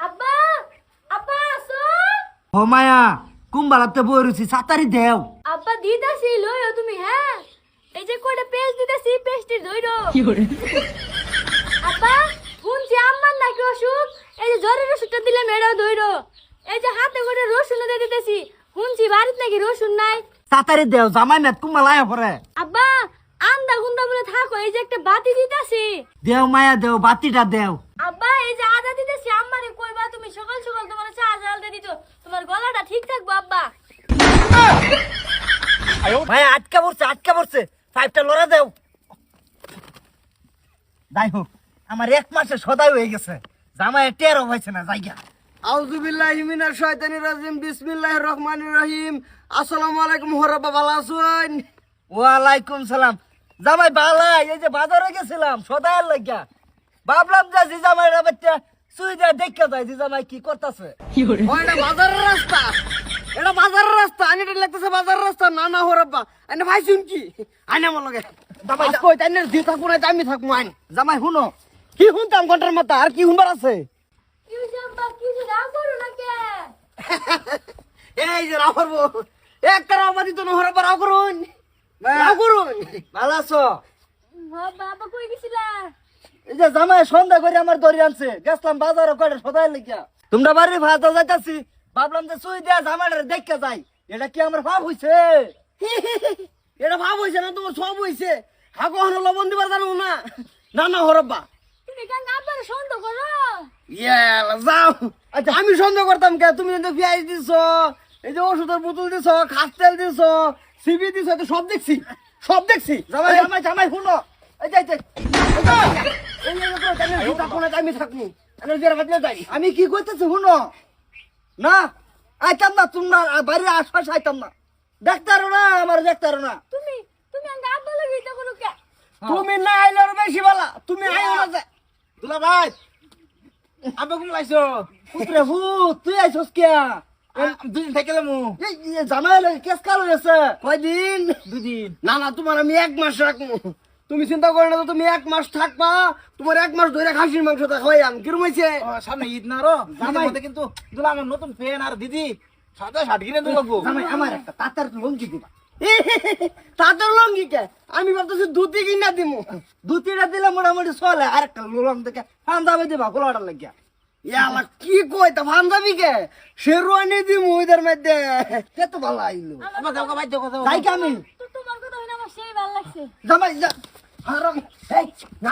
আব্বা আব্বা আসো ও মায়া কুম্বালাতে বই রুছি সাতারি দেও। আব্বা দিদাসি লইও তুমি হ্যাঁ এই যে কয়টা পেজ দিদাসি পেজটি ধইরো আব্বা শুনছি আম্মার নাকি অসুখ এই যে জ্বরের ওষুধটা দিলে মেয়েরাও ধইরো এই যে হাতে করে রসুন দিয়ে দিতেছি শুনছি বাড়িতে নাকি রসুন নাই সাতারি দেও জামাই মেত কুম্বালায় পরে আব্বা আন্দা গুন্দা বলে থাকো এই যে একটা বাতি দিতেছি দেও মায়া দেও বাতিটা দেও। আব্বা এই যে আদা দিতেছি আম্মারে কইবা তুমি সকাল সকাল তোমার চা জ্বালতে দিত তোমার গলাটা ঠিক থাকবো আব্বা মায়া আটকা পড়ছে পাইপটা লড়া দেও। যাই হোক আমার 1 মাসে সদাই হয়ে গেছে জামাই টেরও হয়েছে না জায়গা। আউযুবিল্লাহি মিনাশ শাইতানির রাজিম বিসমিল্লাহির রহমানির রহিম। আসসালামু আলাইকুম হরাবা ভালো আছেন? ওয়ালাইকুম সালাম। জামাই বালাই এই যে বাজারে গেছিলাম সদাইয়ের লাগিয়া ভাবলাম যে জি জামাইরা বাচ্চা সুইদা দেখা যায় জি জামাই কি করতেছে। এটা বাজারের রাস্তা আনি লাগতেছে বাজারের রাস্তা না না হরাবা আইনে ভাই শুনছি আইনে আমার লগে জামাই কই তাইনে দি থাকবো না আমি থাকবো আইন জামাই শুনো কি শুনতাম ঘন্টার মাথা আর কি শুনবার আছে। কি হইছে আব্বা কি যে রাগ করো না কে এই যে রাখবো একটা রামাদি তো হরাবা রাগ করুন ভালো আছো? বাবা কই গেছিলা এই যে জামাই সন্ধ্যা করে আমার দড়ি আনছে গেছলাম বাজারে কয়টা সদাই লাগিয়া তোমরা বাড়ি ভাত যাইতাছি ভাবলাম যে সুই দেয়া জামাইটা দেখতে যাই এটা কি আমার ভাব হইছে এটা ভাব হইছে না তোমার সব হইছে হাগো হলো লবণ দিবার জানো না না না হরব্বা তুমি কেন আব্বারে সন্দেহ করো যাও আচ্ছা আমি সন্দেহ করতাম কে তুমি কিন্তু পেঁয়াজ দিছো এই যে ওষুধের বোতল দিছো খাস তেল দিছো সিবি দিছো তো সব দেখছি জামাই শুনো এই যে আমি থাকবো আমি কি করতেছি শুনো না আইতাম না তোমরা বাইরে আশপাশ আইতাম না দেখতে পারো না আমার দেখতে পারো না তুমি তুমি আঙ্গা আব্বা লাগি এটা করো কে তুমি না আইলে আরো বেশি ভালো তুমি আইও না যে দুলা ভাই আব্বা কোন লাইছো পুত্রে ভূত তুই আইছস কে দুদিন থেকে যাবো জামাই লাগে কেস কালো গেছে কয়দিন 2 দিন না না তোমার আমি 1 মাস রাখবো তুমি চিন্তা করো না তুমি 1 মাস থাকবা তোমার 1 মাস ধরে খাসির মাংস খাওয়াই আম কিরম হইছে সামনে ঈদ না রো জামাই মধ্যে কিন্তু দুলা আমার নতুন ফ্যান আর দিদি সাদা শার্ট কিনে দেবো জামাই আমার একটা তাতার লঙ্গি দিবা তাতার লঙ্গি কে আমি ভাবতেছি ধুতি কিনা দিমু ধুতিটা দিলে মোটামুটি চলে আর একটা লং থেকে পাঞ্জাবি দিবা গোলাটার লাগিয়া ইয়ালা কি কই তা পাঞ্জাবি কে শেরওয়ানি দিমু ওইদের মধ্যে কত ভালো আইলো আমার দাও ভাই দেখো যাই কি আমি তো তোমার কথা হইনা আমার সেই ভালো লাগছে জামাই যা হারাম এই না